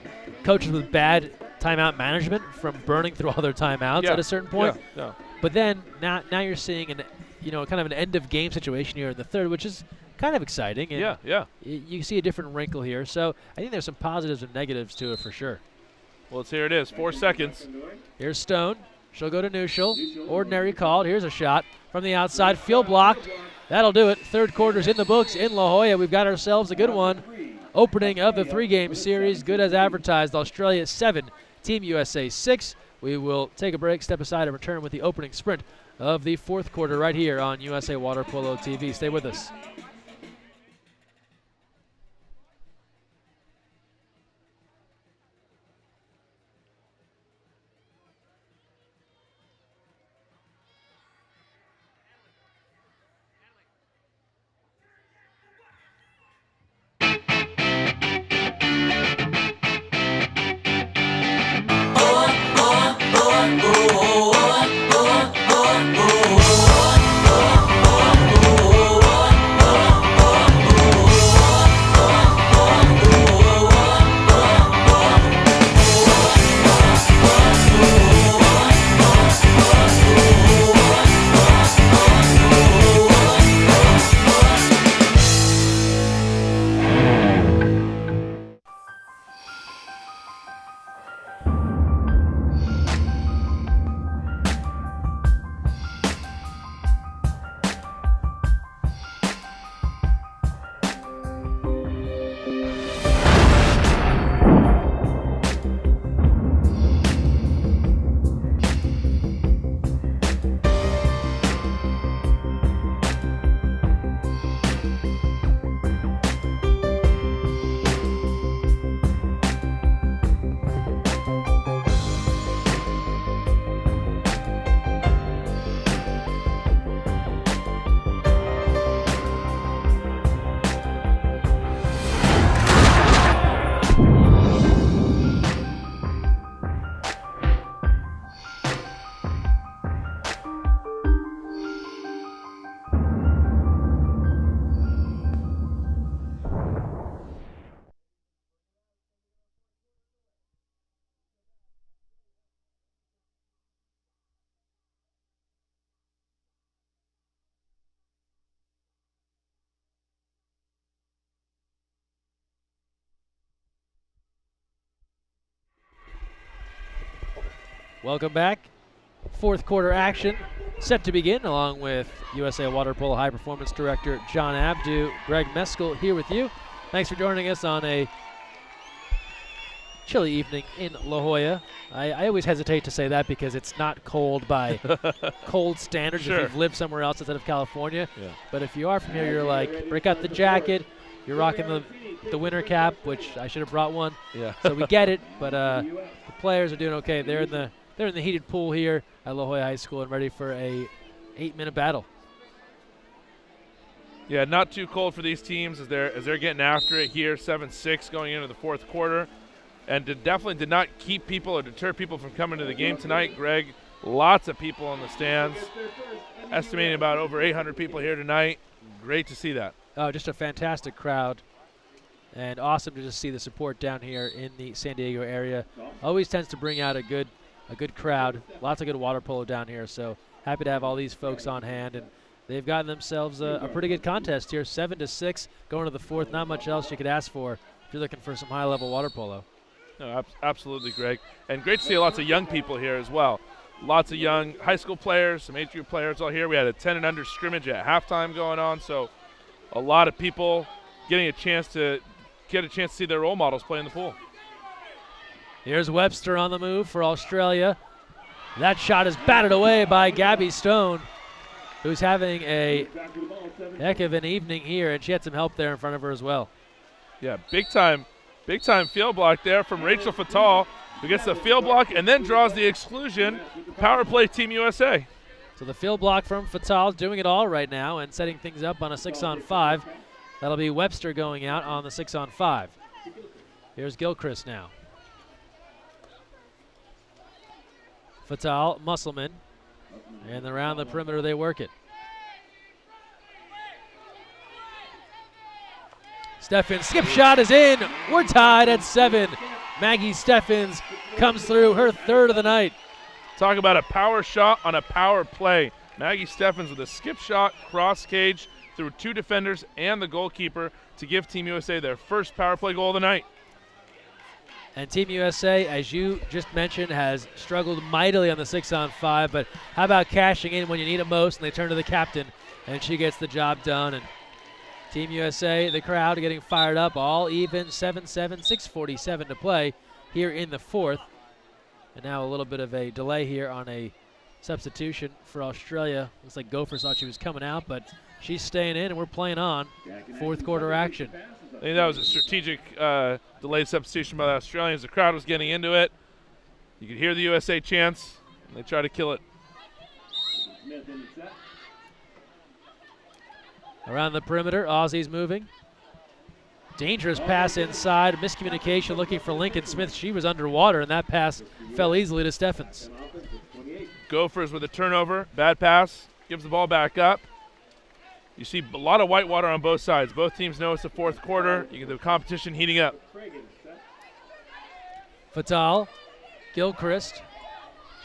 coaches with bad timeout management from burning through all their timeouts at a certain point. Yeah. But then now you're seeing kind of an end of game situation here in the third, which is kind of exciting. And you see a different wrinkle here. So I think there's some positives and negatives to it for sure. Well, here it is, 4 seconds. Here's Stone. She'll go to Neuschel. Ordinary called. Here's a shot from the outside. Field blocked. That'll do it. Third quarter's in the books in La Jolla. We've got ourselves a good one. Opening of the 3-game series. Good as advertised. Australia 7, Team USA 6. We will take a break, step aside, and return with the opening sprint of the fourth quarter right here on USA Water Polo TV. Stay with us. Welcome back. Fourth quarter action set to begin, along with USA Water Polo High Performance Director John Abdu. Greg Meskel here with you. Thanks for joining us on a chilly evening in La Jolla. I always hesitate to say that because it's not cold by cold standards Sure. if you've lived somewhere else instead of California. Yeah. But if you are from here, you're like, break out the jacket. You're rocking the winter cap, which I should have brought one. Yeah. So we get it, but the players are doing okay. They're in the heated pool here at La Jolla High School and ready for a 8-minute battle. Yeah, not too cold for these teams as they're getting after it here, 7-6 going into the fourth quarter. And definitely did not keep people or deter people from coming to the game tonight. Greg, lots of people in the stands, estimating about over 800 people here tonight. Great to see that. Oh, just a fantastic crowd, and awesome to just see the support down here in the San Diego area. Always tends to bring out a good crowd. Lots of good water polo down here, so happy to have all these folks on hand. And they've gotten themselves a pretty good contest here, 7-6 going to the fourth. Not much else you could ask for if you're looking for some high-level water polo. No, absolutely, Greg. And great to see lots of young people here as well. Lots of young high school players, some age group players all here. We had a 10 and under scrimmage at halftime going on, so a lot of people getting a chance to see their role models play in the pool. Here's Webster on the move for Australia. That shot is batted away by Gabby Stone, who's having a heck of an evening here, and she had some help there in front of her as well. Yeah, big time field block there from Rachel Fatal, who gets the field block and then draws the exclusion. Power play, Team USA. So the field block from Fatal doing it all right now and setting things up on a 6-on-5. That'll be Webster going out on the 6-on-5. Here's Gilchrist now. Fatal, Musselman, and around the perimeter they work it. Steffens, skip shot is in. We're tied at 7. Maggie Steffens comes through, her third of the night. Talk about a power shot on a power play. Maggie Steffens with a skip shot, cross cage through 2 defenders and the goalkeeper to give Team USA their first power play goal of the night. And Team USA, as you just mentioned, has struggled mightily on the 6-on-5, but how about cashing in when you need it most, and they turn to the captain, and she gets the job done. And Team USA, the crowd getting fired up, all even, 7-7, 6:47 to play here in the fourth. And now a little bit of a delay here on a substitution for Australia. Looks like Gophers thought she was coming out, but she's staying in, and we're playing on. Fourth quarter action. I think that was a strategic delayed substitution by the Australians. The crowd was getting into it. You could hear the USA chants, and they try to kill it. Around the perimeter, Aussies moving. Dangerous pass inside, miscommunication looking for Lincoln Smith. She was underwater, and that pass fell easily to Steffens. Gophers with a turnover, bad pass, gives the ball back up. You see a lot of white water on both sides. Both teams know it's the fourth quarter. You get the competition heating up. Fatal, Gilchrist.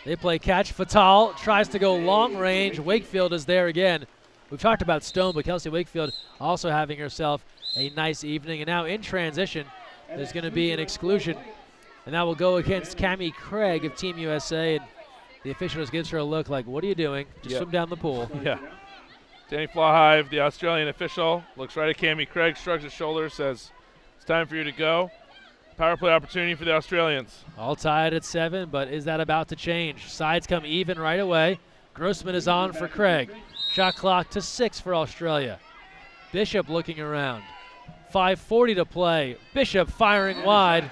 They play catch. Fatal tries to go long range. Wakefield is there again. We've talked about Stone, but Kelsey Wakefield also having herself a nice evening. And now in transition, there's going to be an exclusion. And that will go against Cammie Craig of Team USA. And the official just gives her a look like, what are you doing? Just swim down the pool. Yeah. Danny Flahhive, the Australian official, looks right at Cammie Craig, shrugs his shoulders, says, it's time for you to go. Power play opportunity for the Australians. All tied at 7, but is that about to change? Sides come even right away. Grossman is on for Craig. Shot clock to 6 for Australia. Bishop looking around. 5:40 to play. Bishop firing wide.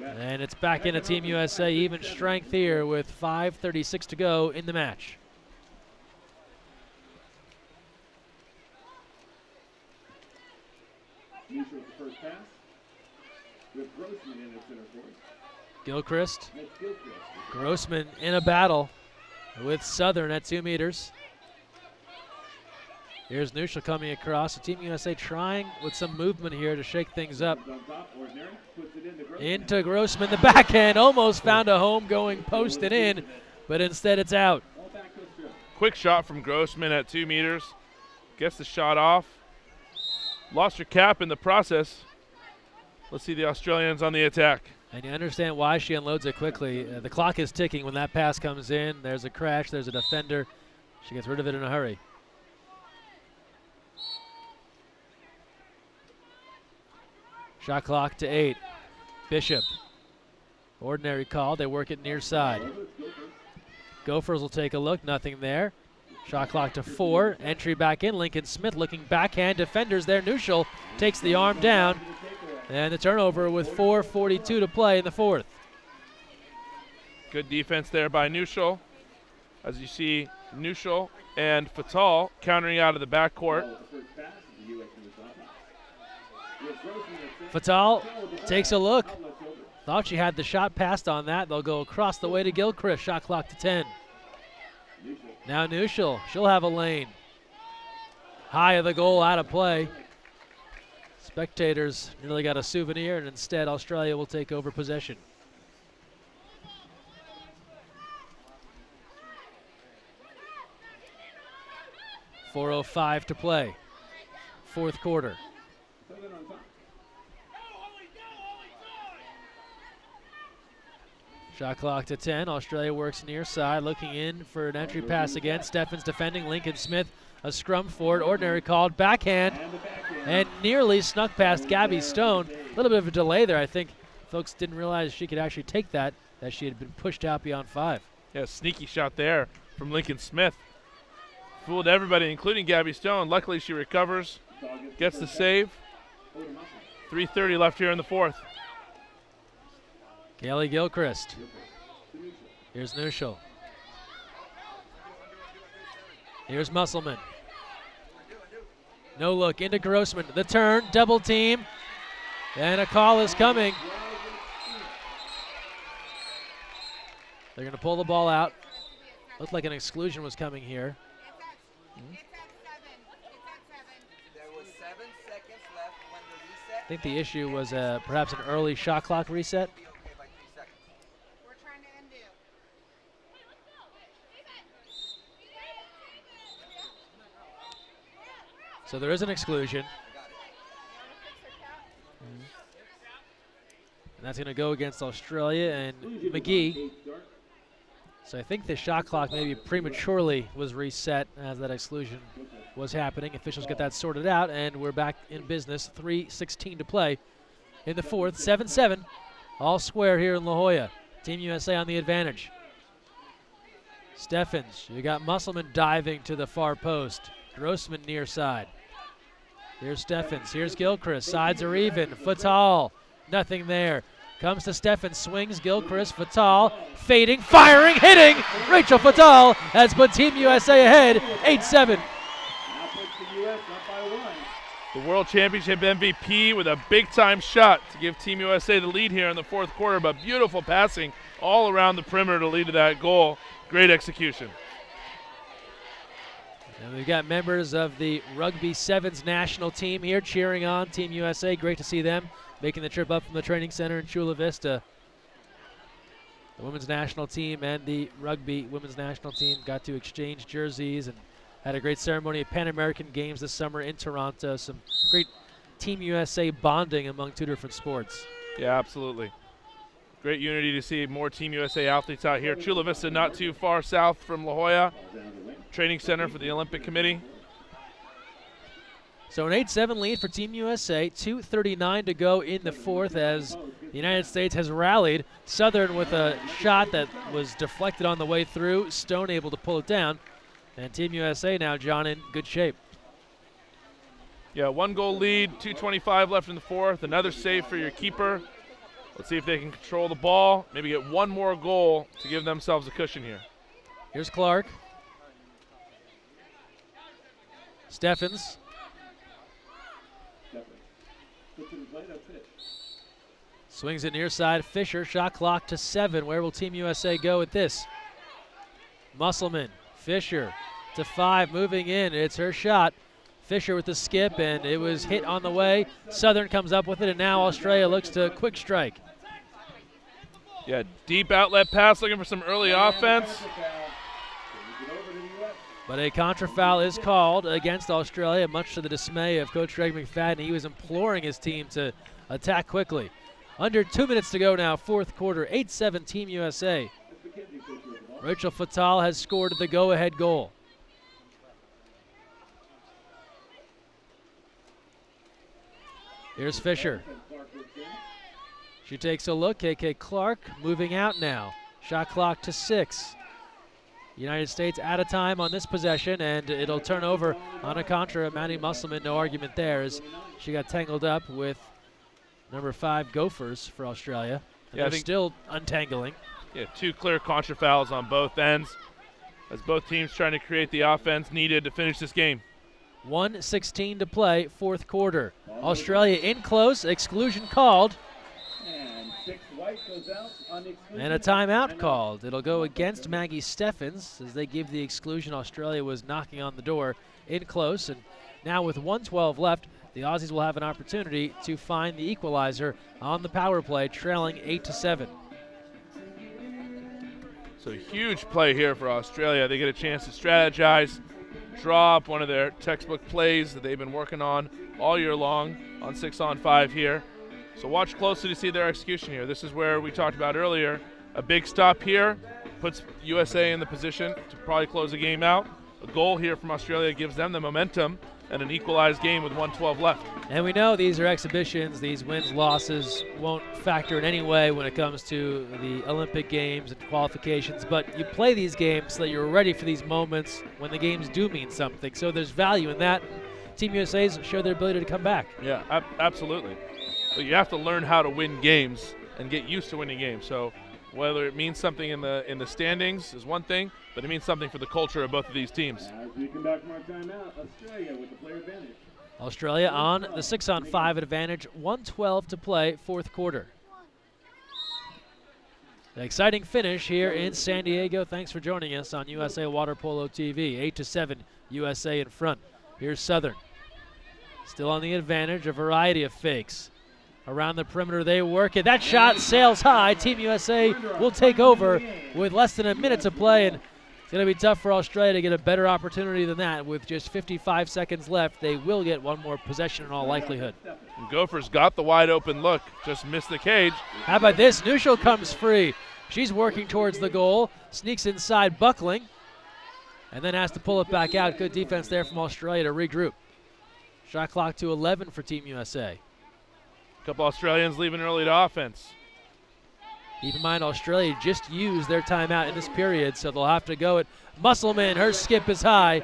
And it's back into Team USA. Even strength here with 5:36 to go in the match. Gilchrist. Grossman in a battle with Southern at 2 meters. Here's Nuschel coming across. So Team USA trying with some movement here to shake things up. Into Grossman, the backhand almost found a home going posted in, but instead it's out. Quick shot from Grossman at 2 meters. Gets the shot off. Lost her cap in the process. Let's see the Australians on the attack. And you understand why she unloads it quickly. The clock is ticking when that pass comes in. There's a crash, there's a defender. She gets rid of it in a hurry. Shot clock to 8. Bishop. Ordinary call. They work it near side. Gophers will take a look. Nothing there. Shot clock to 4. Entry back in. Lincoln Smith looking backhand. Defenders there. Nuschel takes the arm down. And the turnover with 4:42 to play in the fourth. Good defense there by Nuschel. As you see, Nuschel and Fatal countering out of the backcourt. Fatal takes a look. Thought she had the shot passed on that. They'll go across the way to Gilchrist. Shot clock to 10. Now Nuschel. She'll have a lane. High of the goal, out of play. Spectators nearly got a souvenir, and instead Australia will take over possession. .405 to play. Fourth quarter. Shot clock to 10. Australia works near side, looking in for an entry pass again. Steffens defending. Lincoln Smith, a scrum for it. Ordinary called. Backhand. And nearly snuck past Gabby Stone. A little bit of a delay there. I think folks didn't realize she could actually take that she had been pushed out beyond 5. Yeah, sneaky shot there from Lincoln Smith. Fooled everybody, including Gabby Stone. Luckily, she recovers, gets the save. 3:30 left here in the fourth. Kaylee Gilchrist. Here's Nuschel. Here's Musselman. No look into Grossman. The turn, double team, and a call is coming. They're going to pull the ball out. Looked like an exclusion was coming here. I think the issue was perhaps an early shot clock reset. So there is an exclusion. And that's going to go against Australia and McGee. So I think the shot clock maybe prematurely was reset as that exclusion was happening. Officials get that sorted out, and we're back in business. 3:16 to play in the fourth. 7-7, all square here in La Jolla. Team USA on the advantage. Steffens, you got Musselman diving to the far post. Grossman near side. Here's Steffens, here's Gilchrist. Sides are even. Fatal, nothing there. Comes to Steffens, swings, Gilchrist, Fatal, fading, firing, hitting. Rachel Fatal has put Team USA ahead, 8-7. The World Championship MVP with a big-time shot to give Team USA the lead here in the fourth quarter, but beautiful passing all around the perimeter to lead to that goal. Great execution. And we've got members of the Rugby Sevens national team here cheering on Team USA. Great to see them making the trip up from the training center in Chula Vista. The women's national team and the rugby women's national team got to exchange jerseys and had a great ceremony at Pan American Games this summer in Toronto. Some great Team USA bonding among two different sports. Yeah, absolutely. Great unity to see more Team USA athletes out here. Chula Vista not too far south from La Jolla. Training center for the Olympic Committee. So an 8-7 lead for Team USA. 2:39 to go in the fourth as the United States has rallied. Southern with a shot that was deflected on the way through. Stone able to pull it down. And Team USA now, John, in good shape. Yeah, 1-goal lead, 2:25 left in the fourth. Another save for your keeper. Let's see if they can control the ball, maybe get one more goal to give themselves a cushion here. Here's Clark. Steffens. Swings it near side. Fisher, shot clock to 7. Where will Team USA go with this? Musselman, Fisher to 5, moving in. It's her shot. Fisher with the skip, and it was hit on the way. Southern comes up with it, and now Australia looks to quick strike. Yeah, deep outlet pass, looking for some early offense. But a contra foul is called against Australia, much to the dismay of Coach Greg McFadden. He was imploring his team to attack quickly. Under 2 minutes to go now, fourth quarter, 8-7 Team USA. Rachel Fatal has scored the go-ahead goal. Here's Fisher. She takes a look. KK Clark moving out now. Shot clock to 6. United States out of time on this possession, and it'll turn over on a contra. Maddie Musselman, no argument there, as she got tangled up with number 5 Gophers for Australia. And they're still untangling. Yeah, 2 clear contra fouls on both ends, as both teams trying to create the offense needed to finish this game. 1:16 to play, fourth quarter. Australia in close, exclusion called. And 6 white goes out on the exclusion. And a timeout called. It'll go against Maggie Steffens as they give the exclusion. Australia was knocking on the door in close, and now with 1:12 left, the Aussies will have an opportunity to find the equalizer on the power play, trailing 8-7. So huge play here for Australia. They get a chance to strategize, draw up one of their textbook plays that they've been working on all year long on 6-on-5 here. So watch closely to see their execution here. This is where we talked about earlier. A big stop here puts USA in the position to probably close the game out. A goal here from Australia gives them the momentum and an equalized game with 1:12 left. And we know these are exhibitions. These wins, losses won't factor in any way when it comes to the Olympic Games and qualifications, but you play these games so that you're ready for these moments when the games do mean something. So there's value in that. Team USA's show their ability to come back. Yeah, absolutely. But you have to learn how to win games and get used to winning games. So whether it means something in the standings is one thing, but it means something for the culture of both of these teams. As we come back from our timeout, Australia with the player advantage. Australia on the 6-on-5 advantage, 1:12 to play, fourth quarter. An exciting finish here in San Diego. Thanks for joining us on USA Water Polo TV. 8-7, USA in front. Here's Southern. Still on the advantage, a variety of fakes. Around the perimeter they work it. That shot sails high. Team USA will take over with less than a minute to play, and it's going to be tough for Australia to get a better opportunity than that. With just 55 seconds left, they will get one more possession in all likelihood. And Gophers got the wide open look, just missed the cage. How about this? Nuschel comes free. She's working towards the goal, sneaks inside, buckling, and then has to pull it back out. Good defense there from Australia to regroup. Shot clock to 11 for Team USA. A couple Australians leaving early to offense. Keep in mind, Australia just used their timeout in this period, so they'll have to go at Musselman. Her skip is high.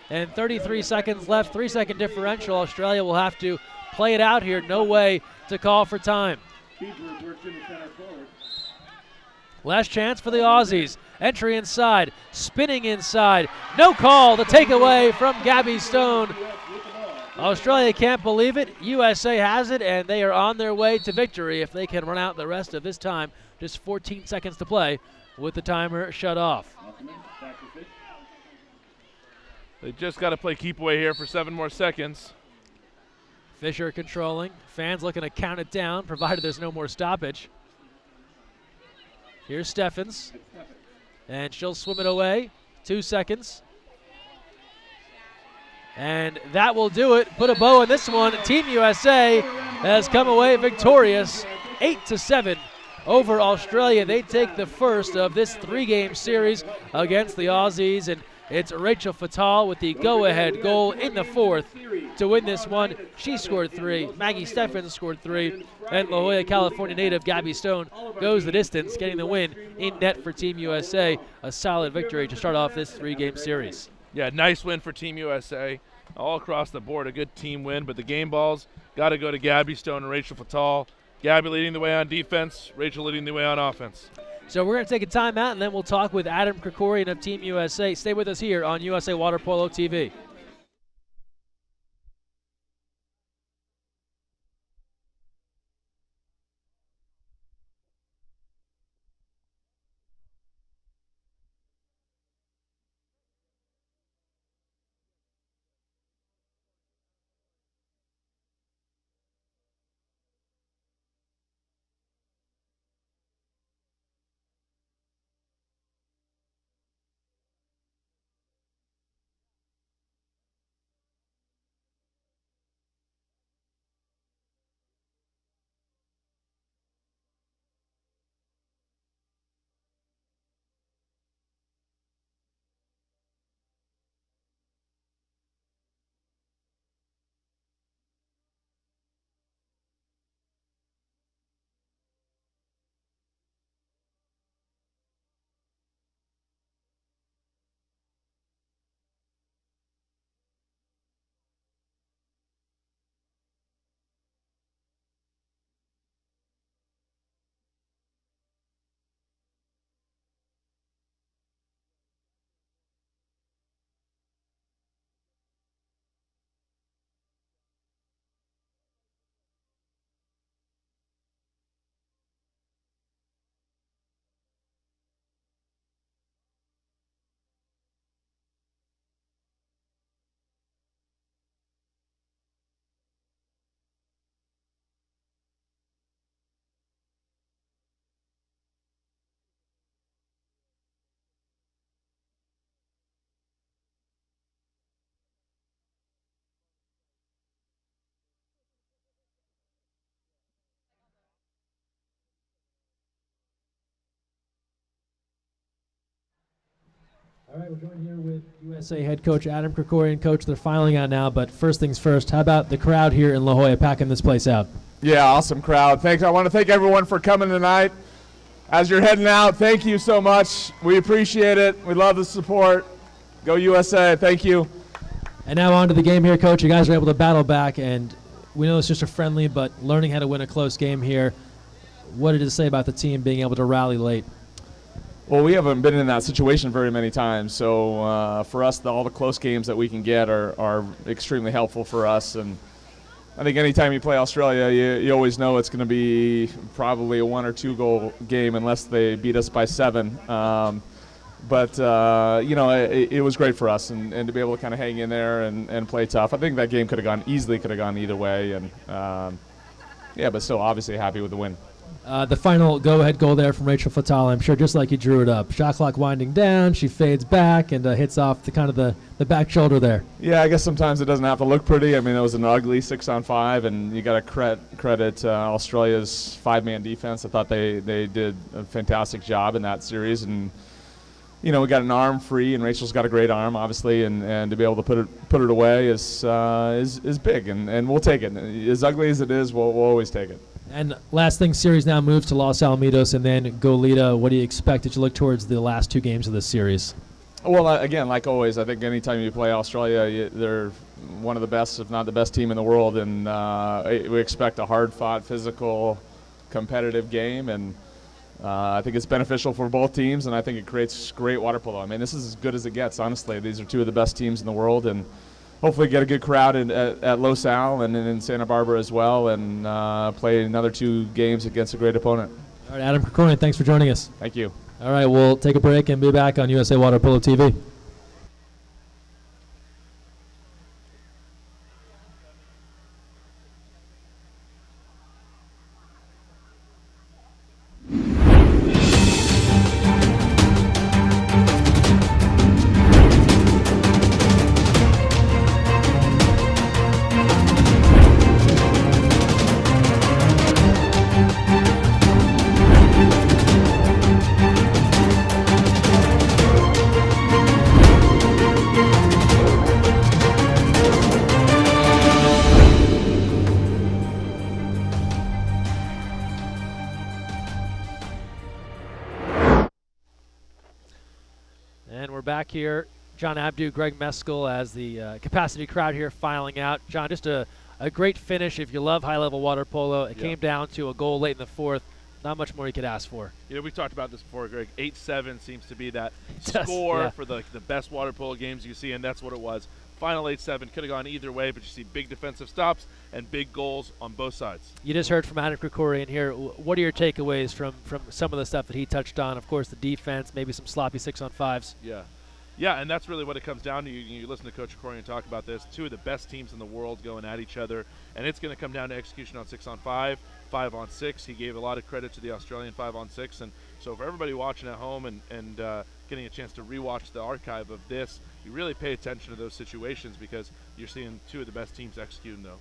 And 33 seconds left, 3-second differential. Australia will have to play it out here. No way to call for time. Last chance for the Aussies. Entry inside, spinning inside. No call, the takeaway from Gabby Stone. Australia can't believe it. USA has it, and they are on their way to victory if they can run out the rest of this time. Just 14 seconds to play with the timer shut off. They just got to play keep away here for 7 more seconds. Fisher controlling. Fans looking to count it down, provided there's no more stoppage. Here's Steffens, and she'll swim it away. 2 seconds. And that will do it. Put a bow on this one. Team USA has come away victorious, 8-7 over Australia. They take the first of this 3-game series against the Aussies, and it's Rachel Fatal with the go-ahead goal in the fourth to win this one. She scored 3. Maggie Steffens scored 3. And La Jolla, California native Gabby Stone goes the distance, getting the win in net for Team USA. A solid victory to start off this 3-game series. Yeah, nice win for Team USA. All across the board, a good team win, but the game balls got to go to Gabby Stone and Rachel Fatal. Gabby leading the way on defense, Rachel leading the way on offense. So we're going to take a timeout, and then we'll talk with Adam Krikorian of Team USA. Stay with us here on USA Water Polo TV. All right, we're joined here with USA head coach Adam Krikorian. Coach, they're filing out now, but first things first, how about the crowd here in La Jolla packing this place out? Yeah, awesome crowd. Thanks. I want to thank everyone for coming tonight. As you're heading out, thank you so much. We appreciate it. We love the support. Go USA. Thank you. And now on to the game here, Coach. You guys are able to battle back, and we know it's just a friendly, but learning how to win a close game here. What did it say about the team being able to rally late? Well, we haven't been in that situation very many times, so for us, all the close games that we can get are extremely helpful for us. And I think anytime you play Australia, you always know it's going to be probably a 1 or 2 goal game unless they beat us by 7. But it was great for us, and to be able to kind of hang in there and play tough. I think that game could have gone either way, and but still obviously happy with the win. The final go-ahead goal there from Rachel Fatale, I'm sure just like you drew it up. Shot clock winding down, she fades back and hits off the back shoulder there. Yeah, I guess sometimes it doesn't have to look pretty. I mean, it was an ugly 6-on-5, and you got to credit Australia's 5-man defense. I thought they did a fantastic job in that series, and we got an arm free, and Rachel's got a great arm, obviously, and to be able to put it away is big, and we'll take it. As ugly as it is, we'll always take it. And last thing, series now moves to Los Alamitos and then Goleta. What do you expect as you look towards the last 2 games of this series? Well, again, like always, I think anytime you play Australia, they're one of the best, if not the best team in the world, and we expect a hard-fought, physical, competitive game, and I think it's beneficial for both teams, and I think it creates great water polo. I mean, this is as good as it gets, honestly. These are 2 of the best teams in the world, and hopefully get a good crowd at Los Al and in Santa Barbara as well, and play another 2 games against a great opponent. All right, Adam Krikorian, thanks for joining us. Thank you. All right, we'll take a break and be back on USA Water Polo TV. And we're back here. John Abdu, Greg Meskel as the capacity crowd here filing out. John, just a great finish. If you love high-level water polo, it came down to a goal late in the 4th. Not much more you could ask for. We talked about this before, Greg. 8-7 seems to be that score for the best water polo games you see, and that's what it was. Final 8-7 could have gone either way, but you see big defensive stops and big goals on both sides. You just heard from Adam Krikorian here. What are your takeaways from some of the stuff that he touched on? Of course, the defense, maybe some sloppy 6-on-5s. Yeah, and that's really what it comes down to. You listen to Coach Krikorian talk about this. 2 of the best teams in the world going at each other, and it's going to come down to execution on 6-on-5, 5-on-6. He gave a lot of credit to the Australian 5-on-6, and so for everybody watching at home and getting a chance to rewatch the archive of this, you really pay attention to those situations because you're seeing 2 of the best teams executing though.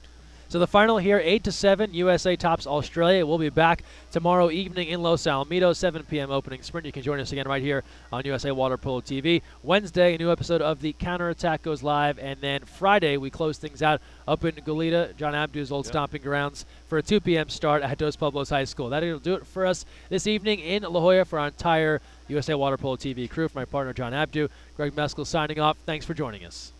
So the final here, 8-7, USA tops Australia. We'll be back tomorrow evening in Los Alamitos, 7 p.m. opening sprint. You can join us again right here on USA Water Polo TV. Wednesday, a new episode of The Counterattack goes live, and then Friday we close things out up in Goleta, John Abdu's old stomping grounds, for a 2 p.m. start at Dos Pueblos High School. That'll do it for us this evening in La Jolla for our entire USA Water Polo TV crew. For my partner John Abdu, Greg Meskel signing off. Thanks for joining us.